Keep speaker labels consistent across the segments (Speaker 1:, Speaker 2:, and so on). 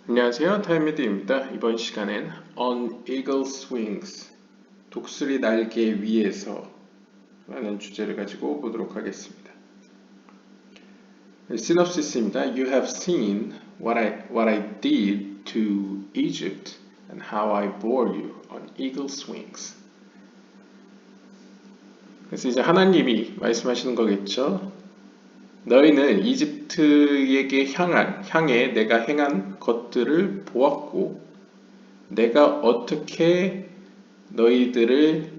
Speaker 1: 안녕하세요. 타임메드입니다. 이번 시간엔 On Eagle's Wings, 독수리 날개 위에서 라는 주제를 가지고 보도록 하겠습니다. 시놉시스입니다. You have seen what I did to Egypt and how I bore you on eagle's wings. 그래서 이제 하나님이 말씀하시는 거겠죠. 너희는 이집트에게 향해 내가 행한 것들을 보았고 내가 어떻게 너희들을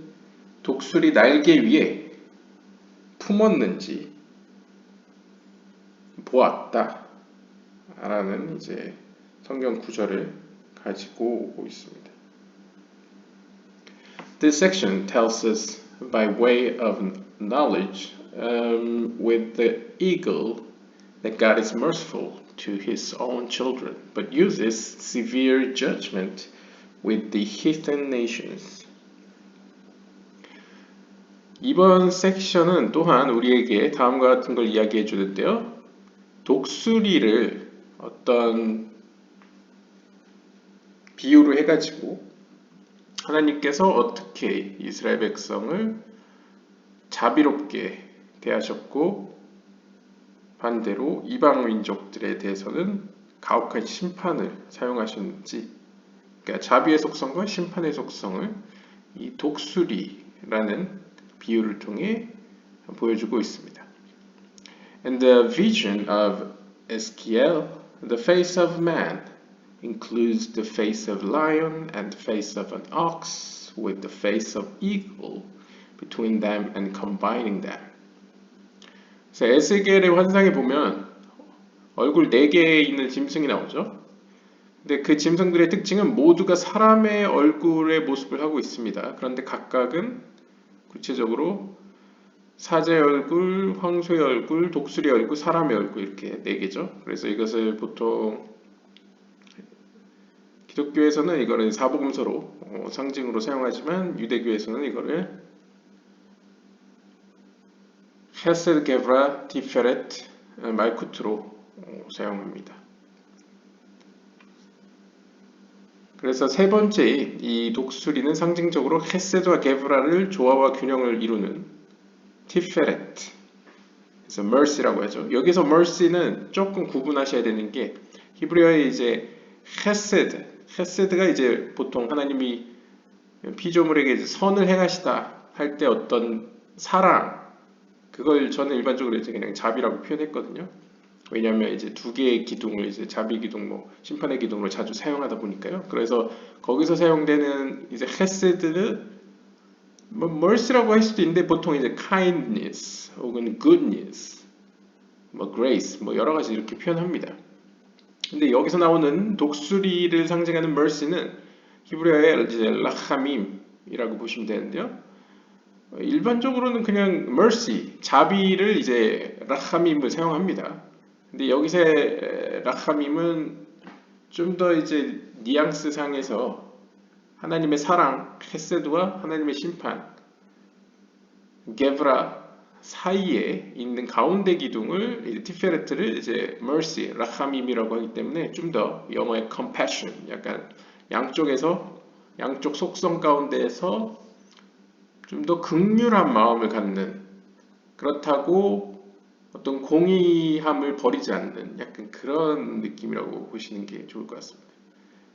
Speaker 1: 독수리 날개 위에 품었는지 보았다 라는 이제 성경 구절을 가지고 오고 있습니다. This section tells us by way of knowledge with the eagle that God is merciful to his own children but uses severe judgment with the heathen nations. 이번 섹션은 또한 우리에게 다음과 같은 걸 이야기해 주는데요. 독수리를 어떤 비유로 해가지고 하나님께서 어떻게 이스라엘 백성을 자비롭게 대하셨고 반대로 이방 민족들에 대해서는 가혹한 심판을 사용하셨는지, 그러니까 자비의 속성과 심판의 속성을 이 독수리라는 비유를 통해 보여주고 있습니다. In the vision of Ezekiel, the face of man includes the face of lion and the face of an ox with the face of eagle between them and combining them. 그래서 에스겔의 환상에 보면 얼굴 4개에 있는 짐승이 나오죠. 근데 그 짐승들의 특징은 모두가 사람의 얼굴의 모습을 하고 있습니다. 그런데 각각은 구체적으로 사자의 얼굴, 황소의 얼굴, 독수리의 얼굴, 사람의 얼굴 이렇게 4개죠. 그래서 이것을 보통 기독교에서는 이거를 사복음서로 상징으로 사용하지만 유대교에서는 이거를 헤세드 게브라 티페렛 말쿠트로 사용합니다. 그래서 세 번째 이 독수리는 상징적으로 헤세드와 게브라를 조화와 균형을 이루는 티페렛, 그래서 mercy라고 하죠. 여기서 mercy는 조금 구분하셔야 되는 게 히브리어의 이제 헤세드가 이제 보통 하나님이 피조물에게 이제 선을 행하시다 할 때 어떤 사랑, 그걸 저는 일반적으로 이제 그냥 자비라고 표현했거든요. 왜냐하면 이제 2개의 기둥을 이제 자비 기둥, 뭐 심판의 기둥으로 자주 사용하다 보니까요. 그래서 거기서 사용되는 이제 헤세드는 뭐 mercy라고 할 수도 있는데 보통 이제 kindness 혹은 goodness, 뭐 grace, 뭐 여러 가지 이렇게 표현합니다. 근데 여기서 나오는 독수리를 상징하는 mercy는 히브리어의 이제 라하밈이라고 보시면 되는데요. 일반적으로는 그냥 mercy, 자비를 이제 라하밈을 사용합니다. 근데 여기서의 라하밈은 좀 더 이제 뉘앙스 상에서 하나님의 사랑, 헤세드와 하나님의 심판, 게브라 사이에 있는 가운데 기둥을 이제 티페레트를 이제 mercy, 라하밈이라고 하기 때문에 좀 더 영어의 compassion, 약간 양쪽 속성 가운데에서 좀 더 긍휼한 마음을 갖는, 그렇다고 어떤 공의함을 버리지 않는 약간 그런 느낌이라고 보시는 게 좋을 것 같습니다.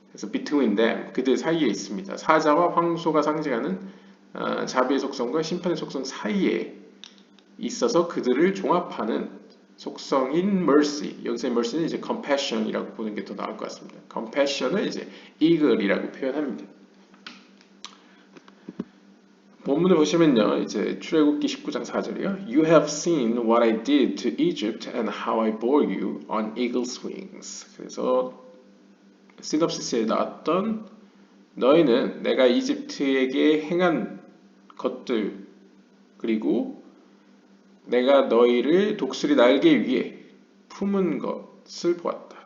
Speaker 1: 그래서 between them, 그들 사이에 있습니다. 사자와 황소가 상징하는 자비의 속성과 심판의 속성 사이에 있어서 그들을 종합하는 속성인 mercy, 여기서의 mercy는 이제 compassion이라고 보는 게 더 나을 것 같습니다. compassion을 이제 eagle이라고 표현합니다. 본문을 보시면요, 이제 출애굽기 19장 4절이요. You have seen what I did to Egypt and how I bore you on eagle's wings. 그래서 시놉시스에 나왔던 너희는 내가 이집트에게 행한 것들 그리고 내가 너희를 독수리 날개 위에 품은 것을 보았다.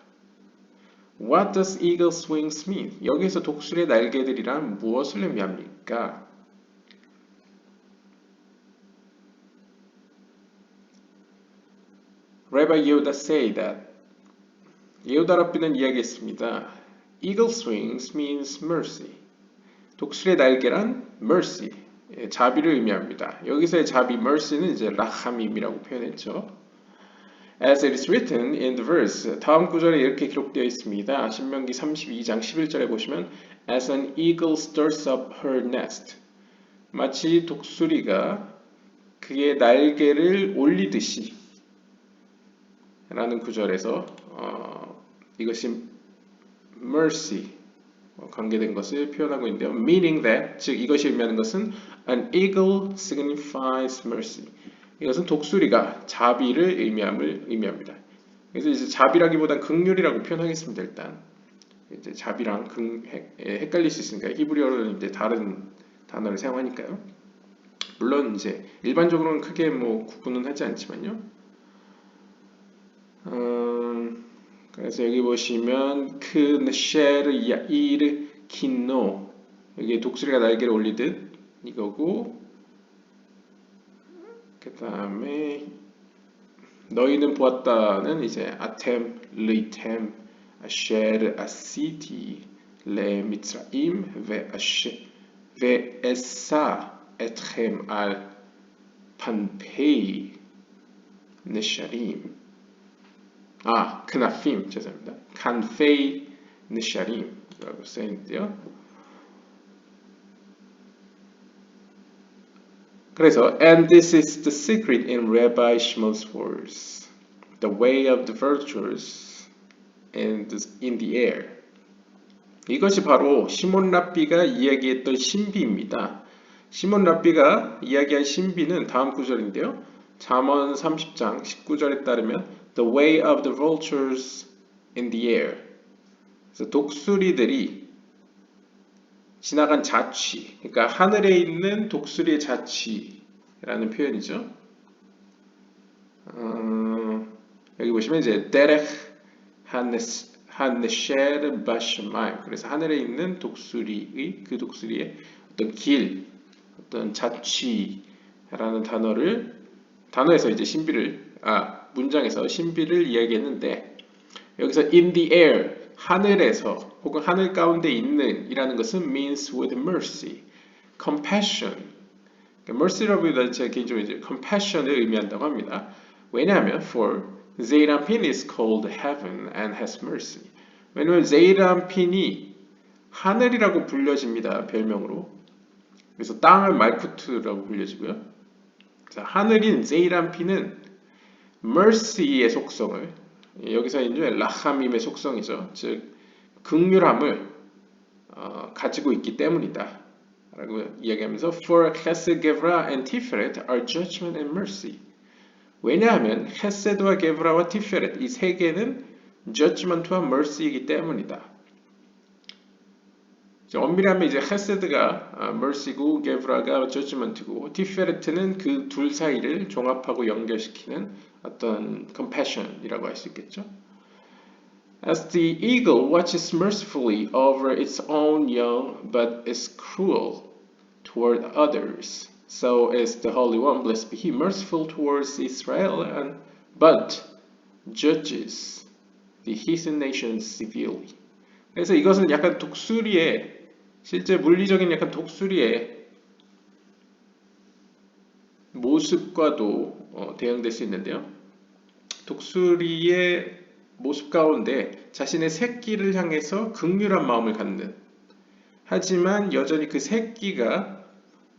Speaker 1: What does eagle's wings mean? 여기서 독수리의 날개들이란 무엇을 의미합니까? Rabbi Yehuda say that 예후다랍비는 이야기했습니다. Eagle swings means mercy. 독수리의 날개란 mercy, 자비를 의미합니다. 여기서의 자비, mercy는 이제 라함임이라고 표현했죠. As it is written in the verse, 다음 구절에 이렇게 기록되어 있습니다. 신명기 32장 11절에 보시면 As an eagle stirs up her nest. 마치 독수리가 그의 날개를 올리듯이 라는 구절에서 이것이 mercy, 관계된 것을 표현하고 있는데요. Meaning that, 즉 이것이 의미하는 것은 an eagle signifies mercy. 이것은 독수리가 자비를 의미합니다. 그래서 이제 자비라기보단 긍휼이라고 표현하겠습니다. 일단 이제 자비랑 헷갈릴 수 있으니까 히브리어로는 이제 다른 단어를 사용하니까요. 물론 이제 일반적으로는 크게 뭐 구분은 하지 않지만요. 그래서 여기 보시면 크네셰르 야이르 긴노, 여기 독수리가 날개를 올리듯 이거고, 그 다음에 너희는 보았다는 이제 아템 리템 아셰르 아시티 레 미츠라임 베 에사 에트렘 알 판페이 네샤림, 크나핌, 죄송합니다. 칸페이 느샤림이라고 써있는데요. 그래서 And this is the secret in Rabbi Shimon's words, the way of the virtuous in the air. 이것이 바로 시몬 랍비가 이야기했던 신비입니다. 시몬 랍비가 이야기한 신비는 다음 구절인데요. 잠언 30장 19절에 따르면 The way of the vultures in the air. 그래서 독수리들이 지나간 자취, 그러니까 하늘에 있는 독수리의 자취라는 표현이죠. 여기 보시면 이제 데렉 하네셰르 바시마임. 그래서 하늘에 있는 독수리의 그 독수리의 어떤 길, 어떤 자취라는 단어에서 이제 문장에서 신비를 이야기했는데, 여기서 in the air, 하늘에서 혹은 하늘 가운데 있는 이라는 것은 means with mercy, compassion. mercy라기보다는 제가 개인적으로 이제 compassion을 의미한다고 합니다. 왜냐하면 for Zeirampin is called heaven and has mercy. 왜냐하면 Zeirampin이 하늘이라고 불려집니다. 별명으로. 그래서 땅을 말쿠트라고 불려지고요. 그래서 하늘인 Zeirampin은 mercy의 속성을, 여기서 이제 라함임의 속성이죠. 즉 긍휼함을 가지고 있기 때문이다 라고 이야기하면서 For Chesed, Gevurah and Tiferet are judgment and mercy. 왜냐하면 헤세드와 게브라와 티페렛 이 세 개는 judgment와 mercy이기 때문이다. 엄밀하면 이제 헤세드가 mercy고 게브라가 judgment이고 티페레트는 그 둘 사이를 종합하고 연결시키는 어떤 compassion이라고 할 수 있겠죠. As the eagle watches mercifully over its own young but is cruel toward others, so is the Holy One, blessed be He, merciful towards Israel but judges the heathen nations severely. 그래서 이것은 약간 독수리의, 실제 물리적인 약간 독수리의 모습과도 대응될 수 있는데요. 독수리의 모습 가운데 자신의 새끼를 향해서 긍휼한 마음을 갖는, 하지만 여전히 그 새끼가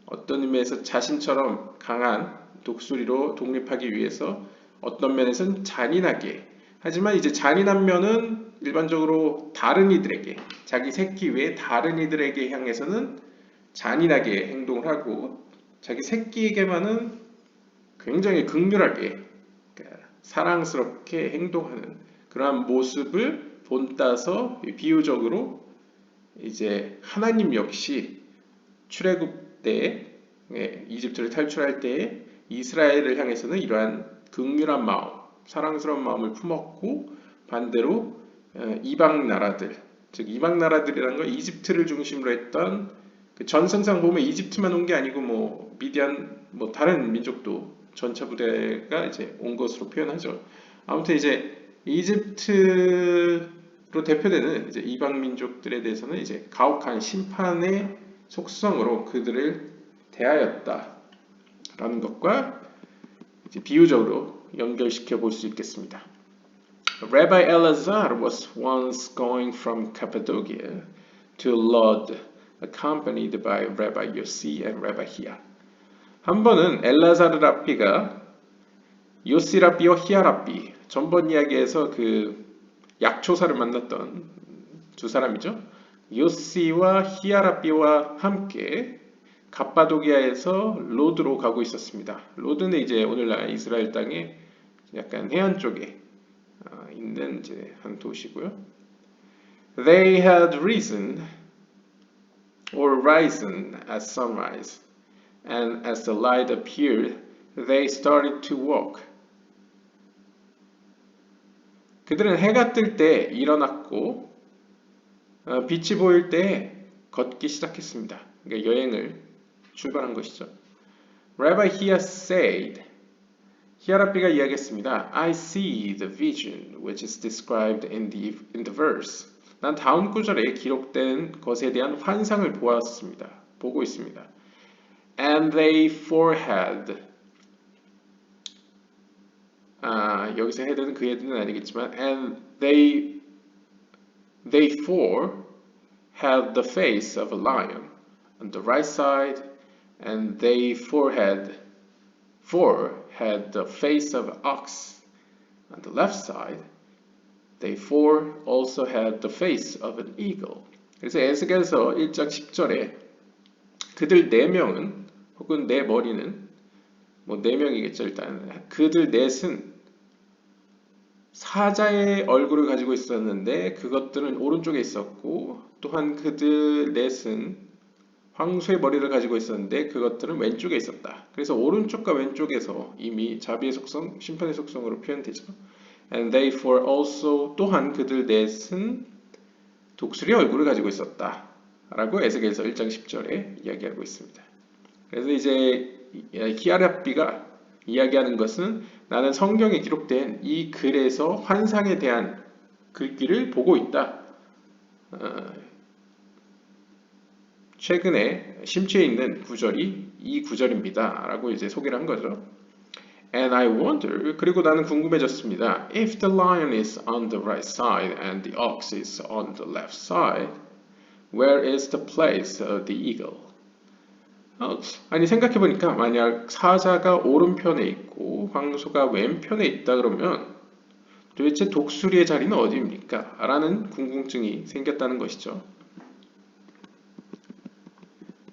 Speaker 1: 어떤 의미에서 자신처럼 강한 독수리로 독립하기 위해서 어떤 면에서는 잔인하게, 하지만 이제 잔인한 면은 일반적으로 다른 이들에게, 자기 새끼 외에 다른 이들에게 향해서는 잔인하게 행동을 하고, 자기 새끼에게만은 굉장히 긍휼하게, 그러니까 사랑스럽게 행동하는 그러한 모습을 본따서 비유적으로 이제 하나님 역시 출애굽 때, 이집트를 탈출할 때 이스라엘을 향해서는 이러한 긍휼한 마음, 사랑스러운 마음을 품었고, 반대로 이방 나라들, 즉 이방 나라들이라는 건 이집트를 중심으로 했던 그 전선상 보면 이집트만 온 게 아니고 뭐 미디안, 뭐 다른 민족도 전차 부대가 이제 온 것으로 표현하죠. 아무튼 이제 이집트로 대표되는 이제 이방 민족들에 대해서는 이제 가혹한 심판의 속성으로 그들을 대하였다라는 것과 이제 비유적으로 연결시켜 볼 수 있겠습니다. Rabbi Elazar was once going from Cappadocia to Lod, accompanied by Rabbi Yossi and Rabbi Hia. 한 번은 엘라자르 랍비가 요시 랍비와 히아 랍비, 전번 이야기에서 그 약초사를 만났던 두 사람이죠. 요시와 히아 랍비와 함께 갑바도기아에서 로드로 가고 있었습니다. 로드는 이제 오늘날 이스라엘 땅의 약간 해안 쪽에 있는 이제 한 도시고요. They had risen at sunrise, and as the light appeared, they started to walk. 그들은 해가 뜰 때 일어났고 빛이 보일 때 걷기 시작했습니다. 그러니까 여행을 출발한 것이죠. Rabbi Hia said, 히아랍비가 이야기했습니다. I see the vision which is described in the verse. 난 다음 구절에 기록된 것에 대한 환상을 보고 있습니다. And they four had. 여기서 head는 그 head는 아니겠지만, and they four had the face of a lion on the right side, and they four had the face of an ox on the left side. They four also had the face of an eagle. 그래서 에스겔서 1장 10절에 그들 네 명은 혹은 네 머리는 뭐 네 명이겠죠 일단 그들 넷은 사자의 얼굴을 가지고 있었는데 그것들은 오른쪽에 있었고 또한 그들 넷은 황소의 머리를 가지고 있었는데 그것들은 왼쪽에 있었다. 그래서 오른쪽과 왼쪽에서 이미 자비의 속성, 심판의 속성으로 표현되죠. And they four also 또한 그들 넷은 독수리 얼굴을 가지고 있었다. 라고 에스겔서 1장 10절에 이야기하고 있습니다. 그래서 이제 히아랍비가 이야기하는 것은 나는 성경에 기록된 이 글에서 환상에 대한 글귀를 보고 있다. 최근에 심취해 있는 구절이 이 구절입니다. 라고 이제 소개를 한 거죠. And I wonder, 그리고 나는 궁금해졌습니다. If the lion is on the right side and the ox is on the left side, where is the place of the eagle? 아니 생각해보니까 만약 사자가 오른편에 있고 황소가 왼편에 있다 그러면 도대체 독수리의 자리는 어디입니까? 라는 궁금증이 생겼다는 것이죠.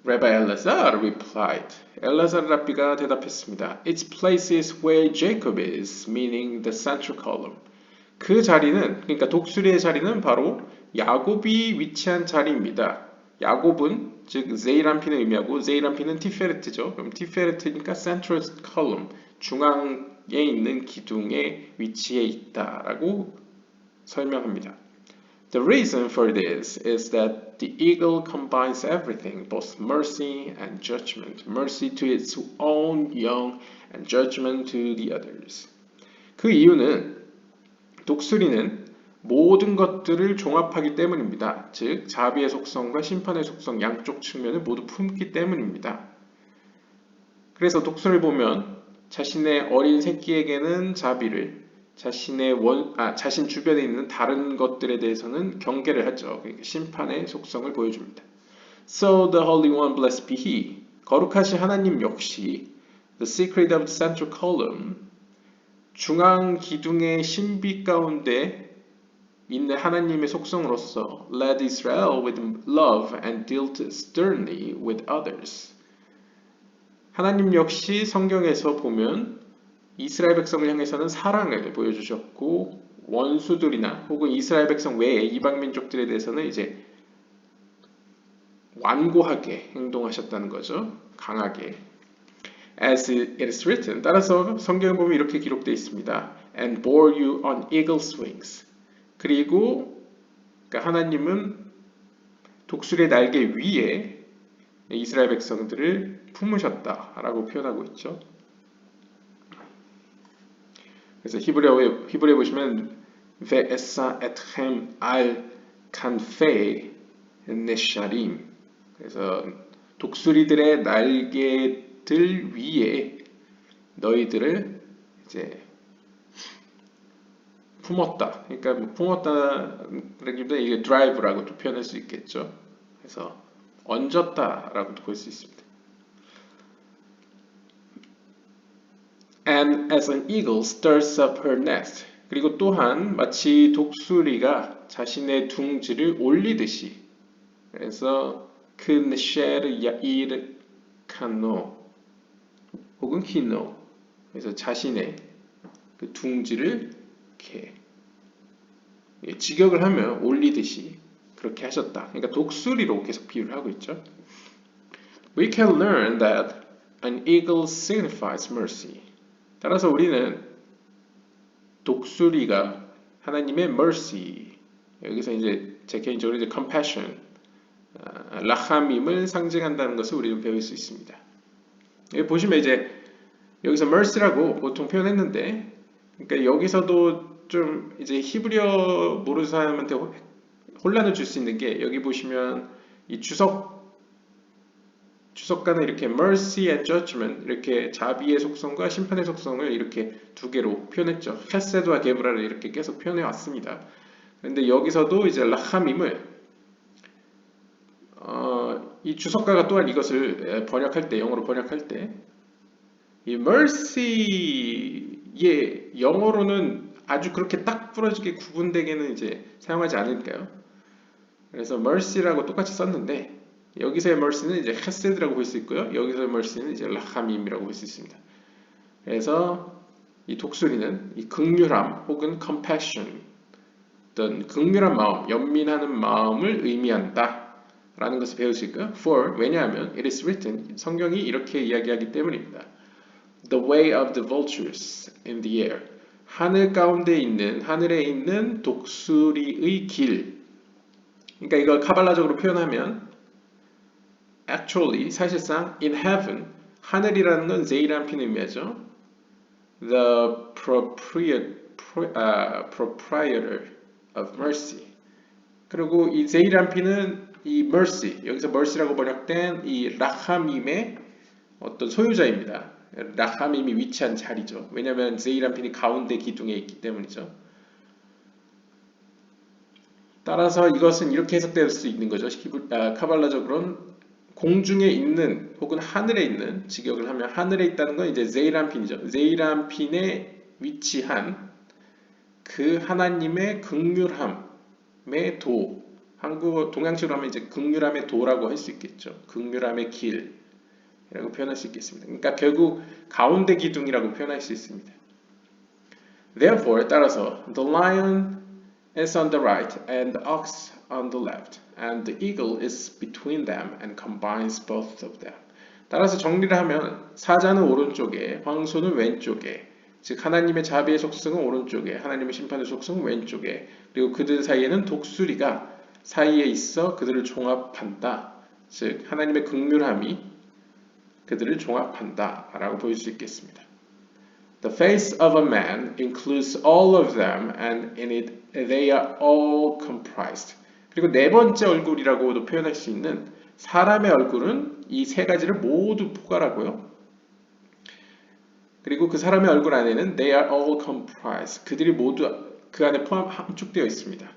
Speaker 1: Rabbi Elazar replied. 엘라잘 랍비가 대답했습니다. Its place is where Jacob is, meaning the central column. 그 자리는, 그러니까 독수리의 자리는 바로 야곱이 위치한 자리입니다. 야곱은 즉 제이람핀을 의미하고 제이람핀은 티페레트죠. 그럼 티페레트니까 central column, 중앙에 있는 기둥에 위치해 있다라고 설명합니다. The reason for this is that the eagle combines everything, both mercy and judgment. Mercy to its own young and judgment to the others. 그 이유는 독수리는 모든 것들을 종합하기 때문입니다. 즉 자비의 속성과 심판의 속성 양쪽 측면을 모두 품기 때문입니다. 그래서 독수리를 보면 자신의 어린 새끼에게는 자비를 자신 주변에 있는 다른 것들에 대해서는 경계를 하죠. 그러니까 심판의 속성을 보여줍니다. So the Holy One, blessed be He. 거룩하신 하나님 역시 the secret of the central column, 중앙 기둥의 신비 가운데 있는 하나님의 속성으로서 led Israel with love and dealt sternly with others. 하나님 역시 성경에서 보면 이스라엘 백성을 향해서는 사랑을 보여주셨고 원수들이나 혹은 이스라엘 백성 외의 이방 민족들에 대해서는 이제 완고하게 행동하셨다는 거죠. 강하게. As it is written, 따라서 성경에 보면 이렇게 기록되어 있습니다. And bore you on eagle's wings. 그리고 그러니까 하나님은 독수리의 날개 위에 이스라엘 백성들을 품으셨다라고 표현하고 있죠. 그래서 히브리어에 보시면 ve'esa etchem al kanfei nesharim. 그래서 독수리들의 날개들 위에 너희들을 이제 품었다. 그러니까 뭐 품었다라기보다 이게 drive라고도 표현할 수 있겠죠. 그래서 얹었다라고도 볼 수 있습니다. And as an eagle stirs up her nest. 그리고 또한 마치 독수리가 자신의 둥지를 올리듯이. 그래서 그네셰르 야이르 카노 혹은 히노. 그래서 자신의 그 둥지를 이렇게 직역을 하면 올리듯이 그렇게 하셨다. 그러니까 독수리로 계속 비유를 하고 있죠. We can learn that an eagle signifies mercy. 따라서 우리는 독수리가 하나님의 mercy, 여기서 이제 제 개인적으로 이제 compassion, 라함임을 상징한다는 것을 우리는 배울 수 있습니다. 여기 보시면 이제 여기서 mercy라고 보통 표현했는데, 그러니까 여기서도 좀 이제 히브리어 모르는 사람한테 혼란을 줄 수 있는 게 여기 보시면 이 주석가는 이렇게 mercy and judgment 이렇게 자비의 속성과 심판의 속성을 이렇게 두 개로 표현했죠. 헤세드와 게브라를 이렇게 계속 표현해 왔습니다. 그런데 여기서도 이제 라함임을 이 주석가가 또한 이것을 번역할 때 영어로 번역할 때 이 mercy의 영어로는 아주 그렇게 딱 부러지게 구분되게는 이제 사용하지 않을까요? 그래서 mercy라고 똑같이 썼는데 여기서의 mercy는 이제 헤세드라고 볼 수 있고요. 여기서의 mercy는 이제 라함임이라고 볼 수 있습니다. 그래서 이 독수리는 이 긍휼함 혹은 compassion, 어떤 긍휼한 마음, 연민하는 마음을 의미한다 라는 것을 배울 수 있고요. For, 왜냐하면 it is written, 성경이 이렇게 이야기하기 때문입니다. The way of the vultures in the air, 하늘 가운데 있는, 하늘에 있는 독수리의 길. 그러니까 이걸 카발라적으로 표현하면 actually, 사실상 in heaven, 하늘이라는 건 제이람핀을 의미하죠. The proprietor of mercy. 그리고 이 제이람핀은 이 mercy, 여기서 mercy라고 번역된 이 라함임의 어떤 소유자입니다. 라함임이 위치한 자리죠. 왜냐하면 제이람핀이 가운데 기둥에 있기 때문이죠. 따라서 이것은 이렇게 해석될 수 있는 거죠. 카발라적으로는 공중에 있는 혹은 하늘에 있는, 직역을 하면 하늘에 있다는 건 이제 제이람핀이죠. 제이람핀에 위치한 그 하나님의 긍휼함의 도, 한국어 동양식으로 하면 이제 긍휼함의 도라고 할 수 있겠죠. 긍휼함의 길이라고 표현할 수 있겠습니다. 그러니까 결국 가운데 기둥이라고 표현할 수 있습니다. Therefore, 따라서 the lion is on the right and the ox on the left, and the eagle is between them and combines both of them. 따라서 정리를 하면 사자는 오른쪽에, 황소는 왼쪽에, 즉 하나님의 자비의 속성은 오른쪽에, 하나님의 심판의 속성은 왼쪽에, 그리고 그들 사이에는 독수리가 사이에 있어 그들을 종합한다. 즉 하나님의 긍휼함이 그들을 종합한다 라고 보일 수 있겠습니다. The face of a man includes all of them, and in it they are all comprised. 그리고 네 번째 얼굴이라고도 표현할 수 있는 사람의 얼굴은 이 세 가지를 모두 포괄하고요. 그리고 그 사람의 얼굴 안에는 they are all comprised. 그들이 모두 그 안에 함축되어 있습니다.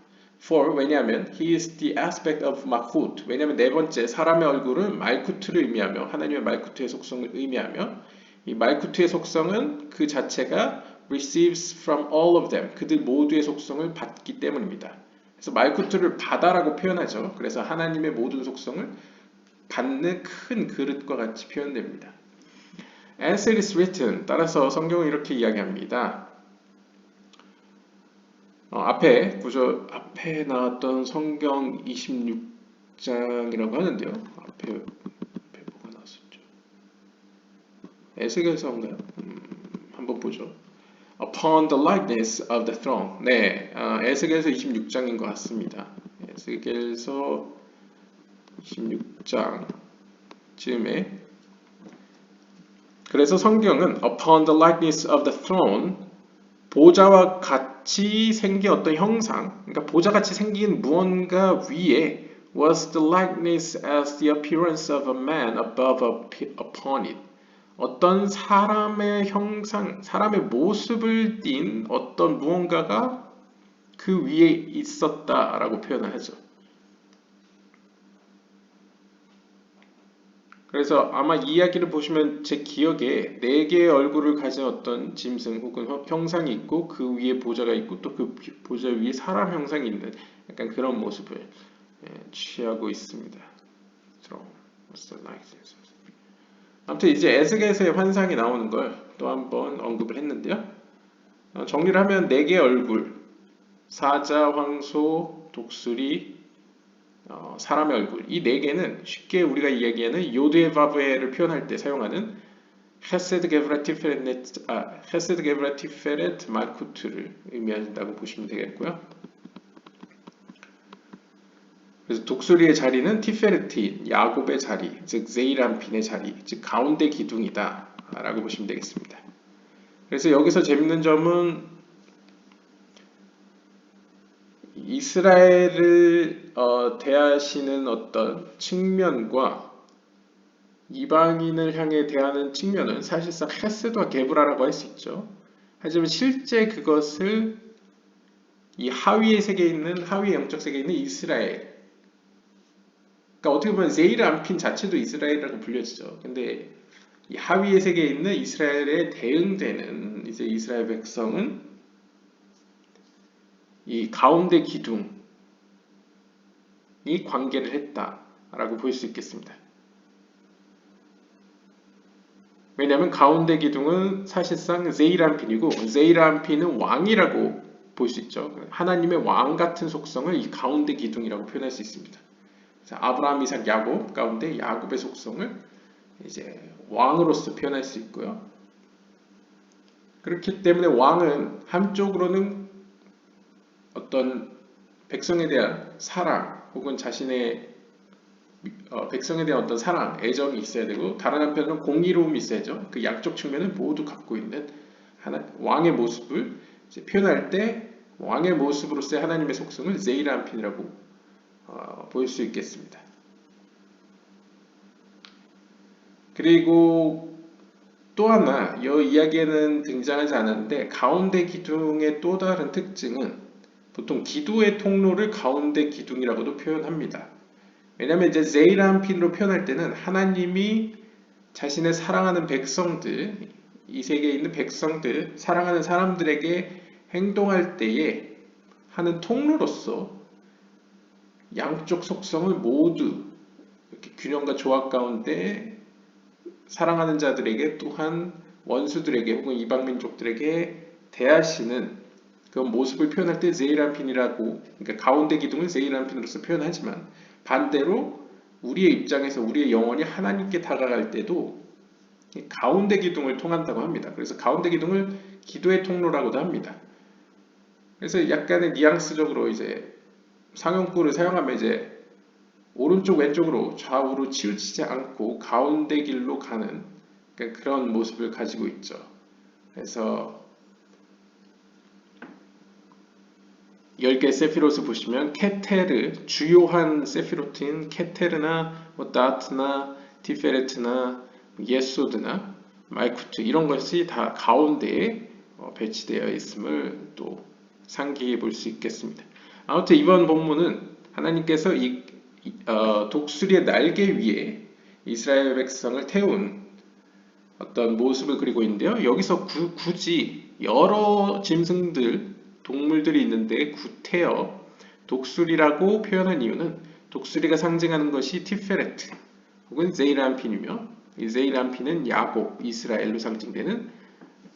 Speaker 1: For, 왜냐하면 he is the aspect of malchut. 왜냐하면 네 번째 사람의 얼굴은 말쿠트를 의미하며 하나님의 말쿠트의 속성을 의미하며 이 말쿠트의 속성은 그 자체가 receives from all of them. 그들 모두의 속성을 받기 때문입니다. 그래서 말쿠트를 바다라고 표현하죠. 그래서 하나님의 모든 속성을 받는 큰 그릇과 같이 표현됩니다. As it is written, 따라서 성경은 이렇게 이야기합니다. 앞에 나왔던 성경 26장이라고 하는데요. 앞에 뭐가 나왔었죠? 에스겔서인가요? 한번 보죠. Upon the likeness of the throne. 네, 에스겔서 26장인 것 같습니다. 에스겔서 26장쯤에 그래서 성경은 upon the likeness of the throne, 보좌와 같은 같이 생긴 어떤 형상, 그러니까 보좌같이 생긴 무언가 위에 was the likeness as the appearance of a man upon it. 어떤 사람의 형상, 사람의 모습을 띤 어떤 무언가가 그 위에 있었다라고 표현을 하죠. 그래서 아마 이 이야기를 보시면 제 기억에 4개의 얼굴을 가진 어떤 짐승 혹은 형상이 있고 그 위에 보좌가 있고 또 그 보좌 위에 사람 형상이 있는 약간 그런 모습을 취하고 있습니다. 아무튼 이제 에스겔에서의 환상이 나오는 걸 또 한번 언급을 했는데요. 정리를 하면 4개의 얼굴, 사자, 황소, 독수리, 사람의 얼굴, 이 4개는 쉽게 우리가 이야기하는 요드에바브에를 표현할 때 사용하는 헤세드 게브라 티페렛 말쿠트를 의미한다고 보시면 되겠고요. 그래서 독수리의 자리는 티페레트인 야곱의 자리, 즉 제이란핀의 자리, 즉 가운데 기둥이다 라고 보시면 되겠습니다. 그래서 여기서 재밌는 점은 이스라엘을 대하시는 어떤 측면과 이방인을 향해 대하는 측면은 사실상 헤세드와 게브라라고 할 수 있죠. 하지만 실제 그것을 이 하위의 세계에 있는 하위의 영적 세계에 있는 이스라엘, 그러니까 어떻게 보면 제일 안핀 자체도 이스라엘이라고 불려지죠. 근데 이 하위의 세계에 있는 이스라엘에 대응되는 이제 이스라엘 백성은 이 가운데 기둥이 관계를 했다라고 볼 수 있겠습니다. 왜냐하면 가운데 기둥은 사실상 제이란핀이고 제이란핀은 왕이라고 볼 수 있죠. 하나님의 왕 같은 속성을 이 가운데 기둥이라고 표현할 수 있습니다. 아브라함, 이삭, 야곱 가운데 야곱의 속성을 이제 왕으로서 표현할 수 있고요. 그렇기 때문에 왕은 한쪽으로는 어떤 백성에 대한 사랑 혹은 자신의 백성에 대한 어떤 사랑, 애정이 있어야 되고 다른 한편으로는 공의로움이 있어야죠. 그 양쪽 측면을 모두 갖고 있는 왕의 모습을 이제 표현할 때 왕의 모습으로서의 하나님의 속성을 제이란핀이라고 볼 수 있겠습니다. 그리고 또 하나 이 이야기에는 등장하지 않았는데 가운데 기둥의 또 다른 특징은 보통 기도의 통로를 가운데 기둥이라고도 표현합니다. 왜냐하면 이제 제이란핀으로 표현할 때는 하나님이 자신의 사랑하는 백성들, 이 세계에 있는 백성들, 사랑하는 사람들에게 행동할 때에 하는 통로로서 양쪽 속성을 모두 이렇게 균형과 조화 가운데 사랑하는 자들에게 또한 원수들에게 혹은 이방민족들에게 대하시는 그런 모습을 표현할 때 제이란핀이라고, 그러니까 가운데 기둥을 제이란핀으로서 표현하지만 반대로 우리의 입장에서 우리의 영혼이 하나님께 다가갈 때도 가운데 기둥을 통한다고 합니다. 그래서 가운데 기둥을 기도의 통로라고도 합니다. 그래서 약간의 뉘앙스적으로 이제 상용구를 사용하면 이제 오른쪽 왼쪽으로 좌우로 치우치지 않고 가운데 길로 가는 그런 모습을 가지고 있죠. 그래서 10개 세피롯을 보시면 케테르, 주요한 세피롯인 케테르나 다트나 티페레트나 예소드나 말쿠트 이런 것이 다 가운데에 배치되어 있음을 또 상기해 볼 수 있겠습니다. 아무튼 이번 본문은 하나님께서 이 독수리의 날개 위에 이스라엘 백성을 태운 어떤 모습을 그리고 있는데요. 여기서 굳이 여러 짐승들, 동물들이 있는데 구태여 독수리라고 표현한 이유는 독수리가 상징하는 것이 티페레트 혹은 제이란핀이며 이 제이란핀은 야곱, 이스라엘로 상징되는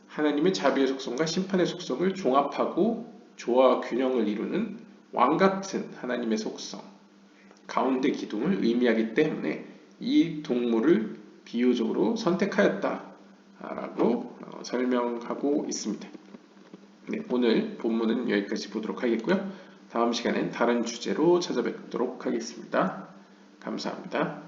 Speaker 1: 하나님의 자비의 속성과 심판의 속성을 종합하고 조화와 균형을 이루는 왕같은 하나님의 속성, 가운데 기둥을 의미하기 때문에 이 동물을 비유적으로 선택하였다라고 설명하고 있습니다. 네, 오늘 본문은 여기까지 보도록 하겠고요. 다음 시간엔 다른 주제로 찾아뵙도록 하겠습니다. 감사합니다.